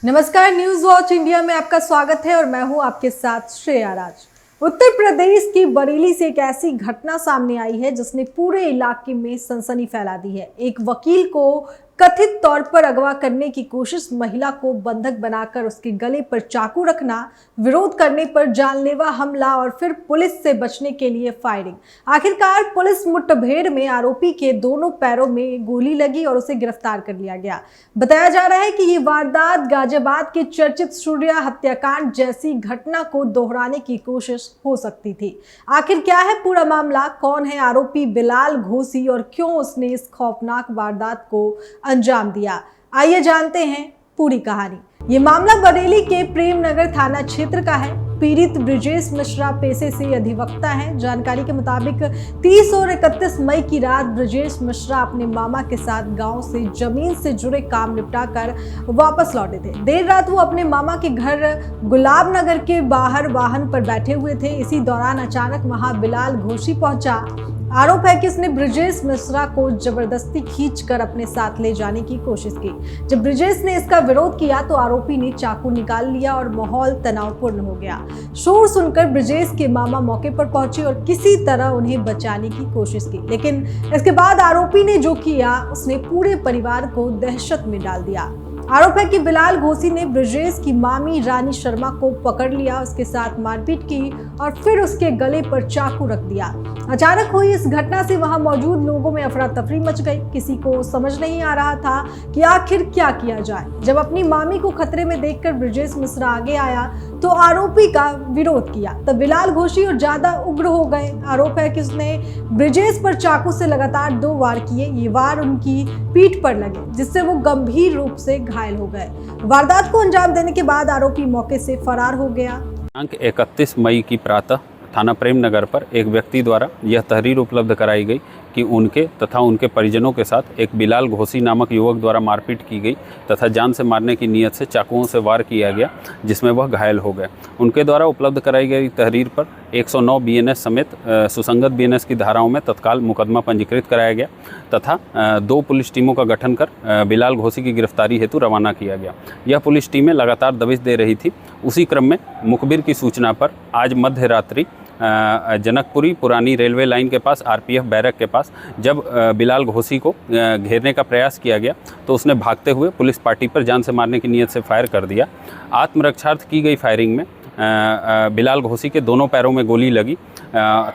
नमस्कार, news watch India में आपका स्वागत है और मैं हूं आपके साथ श्रेया राज। उत्तर प्रदेश की बरेली से एक ऐसी घटना सामने आई है जिसने पूरे इलाके में सनसनी फैला दी है। एक वकील को कथित तौर पर अगवा करने की कोशिश, महिला को बंधक बनाकर उसके गले पर चाकू रखना, विरोध करने पर जानलेवा हमला और फिर पुलिस से बचने के लिए फायरिंग। आखिरकार पुलिस मुठभेड़ में आरोपी के दोनों पैरों में गोली लगी और उसे गिरफ्तार कर लिया गया। बताया जा रहा है कि ये वारदात गाजियाबाद के चर्चित सूर्या हत्याकांड जैसी घटना को दोहराने की कोशिश हो सकती थी। आखिर क्या है पूरा मामला, कौन है आरोपी बिलाल घोसी और क्यों उसने इस खौफनाक वारदात को अंजाम दिया, आइए जानते हैं पूरी कहानी। ये मामला बरेली के प्रेम नगर थाना क्षेत्र का है। पीड़ित ब्रिजेश मिश्रा पेशे से अधिवक्ता हैं। जानकारी के मुताबिक 30 और 31 मई की रात ब्रिजेश मिश्रा अपने मामा के साथ गांव से जमीन से जुड़े काम निपटाकर वापस लौटे थे। देर रात वो अपने मामा के घर गुलाब नगर के बाहर वाहन पर बैठे हुए थे। इसी दौरान अचानक वहां बिलाल घोसी पहुंचा। आरोप है कि उसने ब्रिजेश मिश्रा को जबरदस्ती खींचकर अपने साथ ले जाने की कोशिश की। जब ब्रिजेश ने इसका विरोध किया तो आरोपी ने चाकू निकाल लिया और माहौल तनावपूर्ण हो गया। शोर सुनकर ब्रिजेश के मामा मौके पर पहुंचे और किसी तरह उन्हें बचाने की कोशिश की, लेकिन इसके बाद आरोपी ने जो किया उसने पूरे परिवार को दहशत में डाल दिया। आरोप है कि बिलाल घोसी ने ब्रिजेश की मामी रानी शर्मा को पकड़ लिया, उसके साथ मारपीट की और फिर उसके गले पर चाकू रख दिया। अचानक हुई इस घटना से वहां मौजूद लोगों में अफरा तफरी मच गई। किसी को समझ नहीं आ रहा था कि आखिर क्या किया जाए। जब अपनी मामी को खतरे में देखकर ब्रिजेश मिश्रा आगे आया तो आरोपी का विरोध किया। तब बिलाल घोसी और ज्यादा उग्र हो गए। आरोप है कि उसने ब्रिजेश पर चाकू से लगातार 2 वार किए। ये वार उनकी पीठ पर लगे जिससे वो गंभीर रूप से घायल हो गए। वारदात को अंजाम देने के बाद आरोपी मौके से फरार हो गया। 31 मई की प्रातः थाना प्रेम नगर पर एक व्यक्ति द्वारा यह तहरीर उपलब्ध कराई गई कि उनके तथा उनके परिजनों के साथ एक बिलाल घोसी नामक युवक द्वारा मारपीट की गई तथा जान से मारने की नीयत से चाकुओं से वार किया गया, जिसमें वह घायल हो गए। उनके द्वारा उपलब्ध कराई गई तहरीर पर 109 BNS समेत सुसंगत BNS की धाराओं में तत्काल मुकदमा पंजीकृत कराया गया तथा 2 पुलिस टीमों का गठन कर बिलाल घोसी की गिरफ्तारी हेतु रवाना किया गया। यह पुलिस टीमें लगातार दबिश दे रही थी। उसी क्रम में मुखबिर की सूचना पर आज मध्य रात्रि जनकपुरी पुरानी रेलवे लाइन के पास RPF बैरक के पास जब बिलाल घोसी को घेरने का प्रयास किया गया तो उसने भागते हुए पुलिस पार्टी पर जान से मारने की नीयत से फायर कर दिया। आत्मरक्षार्थ की गई फायरिंग में बिलाल घोसी के दोनों पैरों में गोली लगी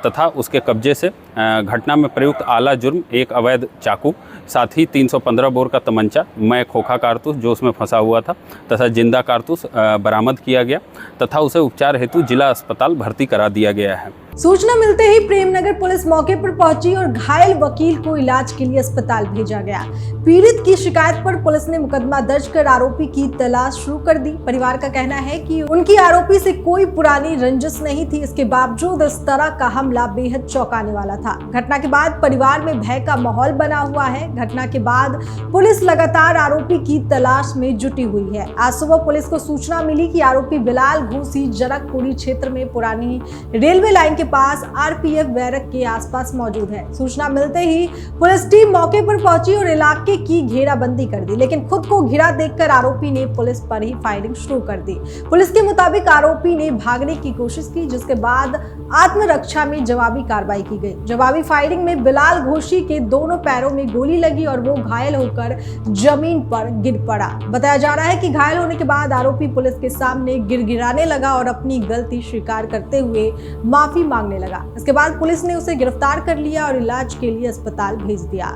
तथा उसके कब्जे से घटना में प्रयुक्त आला जुर्म एक अवैध चाकू, साथ ही 315 बोर का तमंचा, मय खोखा कारतूस जो उसमें फंसा हुआ था तथा जिंदा कारतूस बरामद किया गया तथा उसे उपचार हेतु जिला अस्पताल भर्ती करा दिया गया है। सूचना मिलते ही प्रेमनगर पुलिस मौके पर पहुंची और घायल वकील को इलाज के लिए अस्पताल भेजा गया। पीड़ित की शिकायत पर पुलिस ने मुकदमा दर्ज कर आरोपी की तलाश शुरू कर दी। परिवार का कहना है कि उनकी आरोपी से कोई पुरानी रंजिश नहीं थी। इसके बावजूद इस तरह का हमला बेहद चौंकाने वाला था। घटना के बाद परिवार में भय का माहौल बना हुआ है। घटना के बाद पुलिस लगातार आरोपी की तलाश में जुटी हुई है। आज सुबह पुलिस को सूचना मिली कि आरोपी बिलाल घोसी जनकपुरी क्षेत्र में पुरानी रेलवे लाइन के पास RPF बैरक के आसपास मौजूद है। सूचना मिलते ही पुलिस टीम मौके पर पहुंची और इलाके की घेराबंदी कर दी, लेकिन खुद को घिरा देखकर आरोपी ने पुलिस पर ही फायरिंग शुरू कर दी। पुलिस के मुताबिक आरोपी ने भागने की कोशिश की, जिसके बाद आत्मरक्षा में जवाबी कार्रवाई की गई। जवाबी फायरिंग में बिलाल घोसी के दोनों पैरों में गोली लगी और वो घायल होकर जमीन पर गिर पड़ा। बताया जा रहा है कि घायल होने के बाद आरोपी पुलिस के सामने गिड़गिड़ाने लगा और अपनी गलती स्वीकार करते हुए माफी मांगने लगा। इसके बाद पुलिस ने उसे गिरफ्तार कर लिया और इलाज के लिए अस्पताल भेज दिया।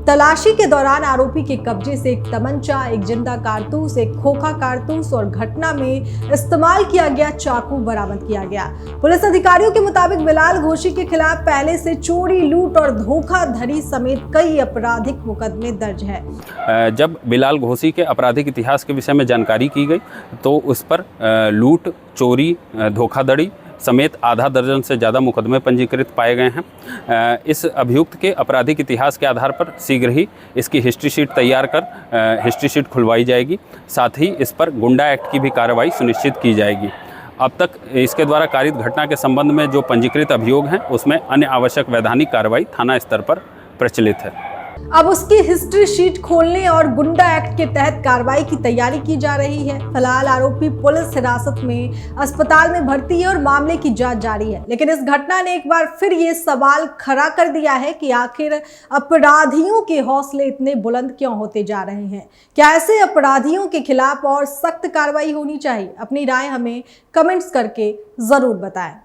तलाशी के दौरान आरोपी के कब्जे से एक तमंचा, एक जिंदा कारतूस, एक खोखा कारतूस और घटना में इस्तेमाल किया गया चाकू बरामद किया गया। पुलिस अधिकारियों के मुताबिक बिलाल घोसी के खिलाफ पहले से चोरी, लूट और धोखाधड़ी समेत कई आपराधिक मुकदमे दर्ज है। जब बिलाल घोसी के आपराधिक इतिहास के विषय में जानकारी की गई तो उस पर लूट, चोरी, धोखाधड़ी समेत आधा दर्जन से ज़्यादा मुकदमे पंजीकृत पाए गए हैं। इस अभियुक्त के आपराधिक इतिहास के आधार पर शीघ्र ही इसकी हिस्ट्री शीट तैयार कर हिस्ट्री शीट खुलवाई जाएगी। साथ ही इस पर गुंडा एक्ट की भी कार्रवाई सुनिश्चित की जाएगी। अब तक इसके द्वारा कारित घटना के संबंध में जो पंजीकृत अभियोग हैं उसमें अन्य आवश्यक वैधानिक कार्रवाई थाना स्तर पर प्रचलित है। अब उसकी हिस्ट्री शीट खोलने और गुंडा एक्ट के तहत कार्रवाई की तैयारी की जा रही है। फिलहाल आरोपी पुलिस हिरासत में अस्पताल में भर्ती है और मामले की जांच जारी है। लेकिन इस घटना ने एक बार फिर ये सवाल खड़ा कर दिया है कि आखिर अपराधियों के हौसले इतने बुलंद क्यों होते जा रहे हैं। क्या ऐसे अपराधियों के खिलाफ और सख्त कार्रवाई होनी चाहिए? अपनी राय हमें कमेंट्स करके जरूर बताएं।